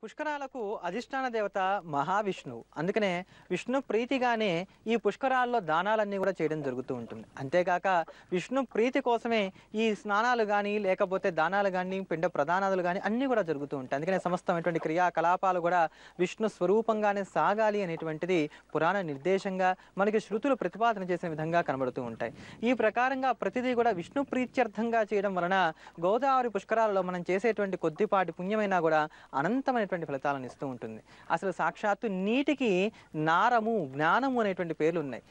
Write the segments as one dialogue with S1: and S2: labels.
S1: పుష్కరాలకు అధిష్టాన దేవత మహావిష్ణువు. అందుకనే విష్ణు ప్రీతిగానే ఈ పుష్కరాల్లో దానాలన్నీ కూడా చేయడం జరుగుతూ ఉంటుంది. అంతేకాక విష్ణు ప్రీతి కోసమే ఈ స్నానాలు కానీ లేకపోతే దానాలు కానీ పిండ ప్రదానాలు కానీ అన్నీ కూడా జరుగుతూ ఉంటాయి. అందుకనే సమస్తమైనటువంటి క్రియాకలాపాలు కూడా విష్ణు స్వరూపంగానే సాగాలి అనేటువంటిది పురాణ నిర్దేశంగా మనకి శృతులు ప్రతిపాదన చేసిన విధంగా కనబడుతూ ఉంటాయి. ఈ ప్రకారంగా ప్రతిదీ కూడా విష్ణు ప్రీత్యర్థంగా చేయడం వలన గోదావరి పుష్కరాలలో మనం చేసేటువంటి కొద్దిపాటి పుణ్యమైనా కూడా అనంతమైన ఫలితాలను ఇస్తూ ఉంటుంది. అసలు సాక్షాత్తు నీటికి నారము జ్ఞానము అనేటువంటి పేర్లు ఉన్నాయి.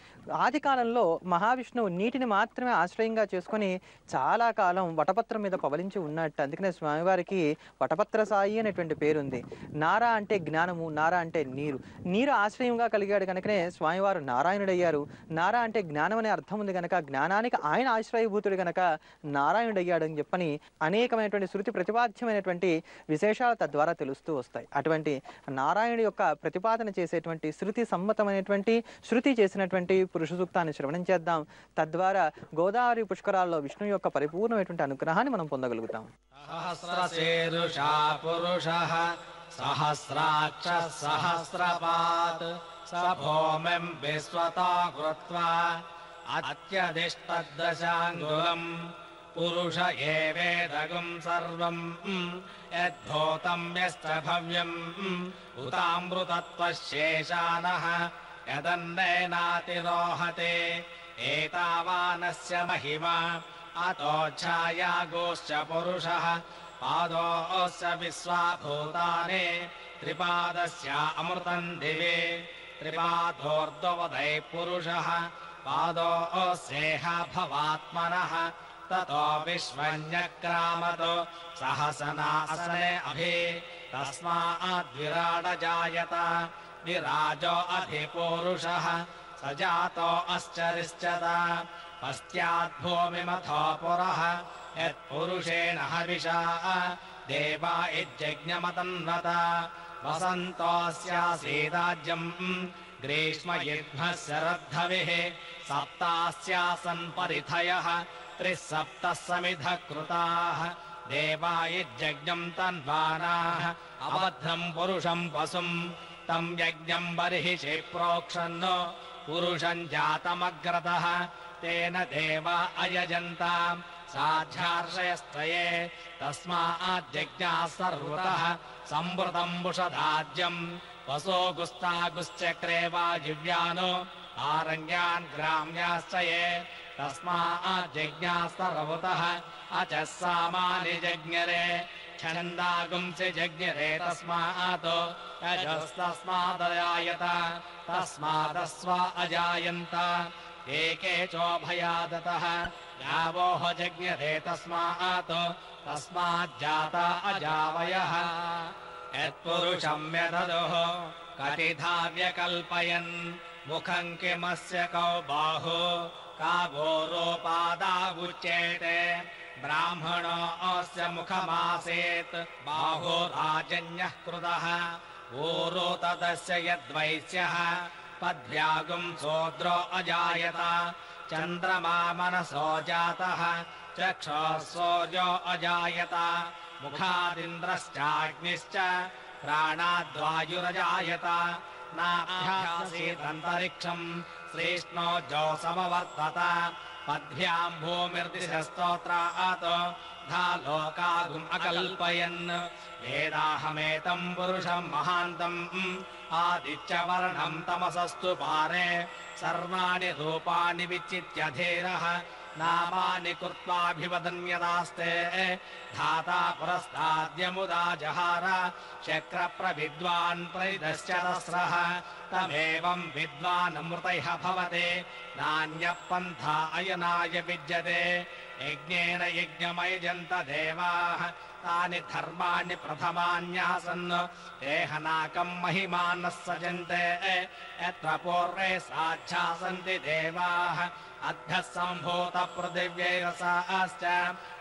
S1: ఆది కాలంలో మహావిష్ణువు నీటిని మాత్రమే ఆశ్రయంగా చేసుకొని చాలా కాలం వటపత్రం మీద పవలించి ఉన్నట్టు. అందుకనే స్వామివారికి వటపత్ర సాయి అనేటువంటి పేరు ఉంది. నార అంటే జ్ఞానము, నార అంటే నీరు. నీరు ఆశ్రయంగా కలిగాడు కనుకనే స్వామివారు నారాయణుడయ్యారు. నార అంటే జ్ఞానం అనే అర్థం ఉంది కనుక జ్ఞానానికి ఆయన ఆశ్రయభూతుడు కనుక నారాయణుడయ్యాడు అని చెప్పని అనేకమైనటువంటి శృతి ప్రతిపాద్యమైనటువంటి విశేషాలు తద్వారా తెలుస్తూ వస్తాయి. అటువంటి నారాయణుడి యొక్క ప్రతిపాదన చేసేటువంటి శృతి సమ్మతమైనటువంటి శృతి చేసినటువంటి పురుష సూక్తాన్ని శ్రవణం చేద్దాం. తద్వారా గోదావరి పుష్కరాల్లో విష్ణు యొక్క పరిపూర్ణమైనటువంటి అనుగ్రహాన్ని మనం పొందగలుగుతాం.
S2: సహస్రశీర్షా పురుషః సహస్రాక్ష సహస్రపాత్ స భూమిం విశ్వతా కృత్వా అత్యధిష్టదశాంగులం పురుష ఏవేదగం సర్వం యద్భూతం యశ్చ భవ్యం ఉతామృతత్వశేషానః యదన్నేనాతిరోహతే ఏతావానస్య మహిమా అతోఛాయాగోశ్చ పురుషః పాదోస్య విశ్వాభూతాని త్రిపాదస్య అమృతం దివే త్రిపాదోర్ధ్వదై పురుషః పాదోస్యేహ భవాత్మనః తతో విశ్వన్యక్రామతో సహసనాసనే అభి తస్మాద్విరాడజాయత విరాజో అధిపూరుషః సజాతో అశ్చరిష్యత పశ్చాద్భూమిమథో పురః యత్పురుషేణ హవిషా దేవా యజ్ఞమతన్వత వసంతోస్యాసీదాజ్యం గ్రీష్మ యుగ్మః శరద్ధవిః సప్తాస్యాసన్ పరిథయః త్రిసప్తః సమిధః కృతాః దేవా యజ్ఞం తన్వానాః అబద్ధం పురుషం పశుం తం యజ్ఞం బర్హిషి ప్రోక్షన్ పురుషం జాతమగ్రతః తేన దేవా అయజంత సాధ్యార్షయస్త్రయే తస్మాజ్జజ్ఞాః సర్వతః సంవృతం బుషదాజ్యం వసోగుస్తాగుశ్చక్రే వాయువ్యానో ఆరణ్యాన్ గ్రామ్యాశ్చయే తస్మాజ్జజ్ఞాః సర్వతః అచః సామాని జజ్ఞరే ఛందాగుంసి జజ్ఞరే తస్మాత్ యజస్తస్మాదయాయత తస్మాదస్వ అజాయంత ఏకే చోభయాదతః యావోః జజ్ఞరే తస్మాత్ తస్మాజ్జాత అజావయః యత్పురుషం యదదుః కటిధా వ్యకల్పయన్ ముఖం కిమస్య కౌ బాహు కాఘోరోపాదాగుచ్యేతే బ్రాహ్మణో అస్య ముఖమాసేత్ బాహో రాజన్యః కృతః ఊరో తదస్య యద్వైశ్యః పద్భ్యాగుం సోద్రో అజాయత చంద్రమా మనసో జాతః చక్షుః సూర్యో అజాయత ముఖాదింద్రశ్చాగ్నిశ్చ ప్రాణాద్వాయురజాయత నాభ్యాసీదంతరిక్షం శ్రేష్ణో జో సమవర్తత పద్భ్యాం భూమిర్దిశస్తోత్రాత్ ధా లోకాగుం అకల్పయన్ వేదాహమేతం పురుషం మహాంతం ఆదిత్యవర్ణం తమసస్తు పారే సర్వాణి రూపాణి విచిత్యధీరః నామాని కృత్వాభివదన్యదాస్తే ధాతా పురస్తాద్యముదా జహార చక్ర ప్రవిద్వాన్ ప్రవిదశ్చరస్రః తమేవం విద్వానమృతైః భవతే నాన్యః పంథా అయనాయ విద్యతే యజ్ఞేన యజ్ఞమయజంత దేవాః తాని ధర్మాణి ప్రథమాన్యాసన్ దేహనాకం మహిమానః సజంతే యత్ర పూర్వే సాధ్యాసంతి దేవాః అభ్యः సంభూత పృథివ్యైరసాశ్చ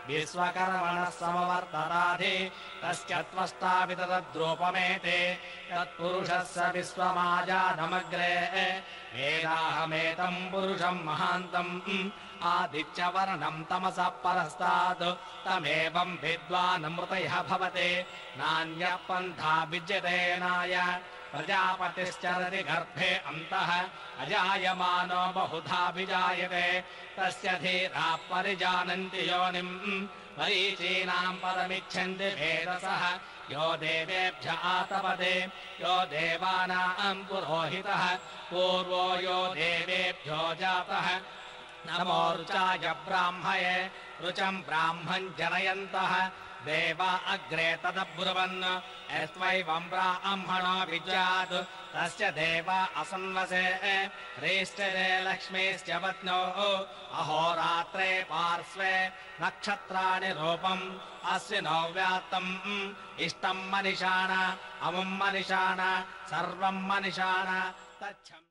S2: विश्वकर्मणः समवर्तताधि तस्य त्वष्टावितद्रूपमेते तत्पुरुषस्य विश्वमाजानमग्रे वेदाहमेतम् पुरुषम् महान्तम् आदित्यवर्णम् तमसः परस्तात् तमेवम् विद्वानमृतयः भवते नान्यः पन्था विद्यते नाय प्रजापतिश्चरति गर्भे अन्तः अजायमानो बहुधा विजायते तस्य धीराः परिजानन्ति योनिम् मरीचीनाम् पदमिच्छन्ति भेदसः यो देवेभ्य आतपते यो देवानाम् पुरोहितः पूर्वो यो देवेभ्यो जातः नमो रुचाय ब्राह्मये रुचम् ब्राह्मम् जनयन्तः देवा अग्रे तदब्रुवन् यस्त्वैवम् ब्राह्मणो विजात् तस्य देवा असन्वसे रेष्टरे लक्ष्मीश्च पत्नो अहोरात्रे पार्श्वे नक्षत्राणि रूपम् अश्विनो व्यात्तम् इष्टम् मनिषाण अमुम् मनिषाण सर्वम् मनिषाण तच्छम्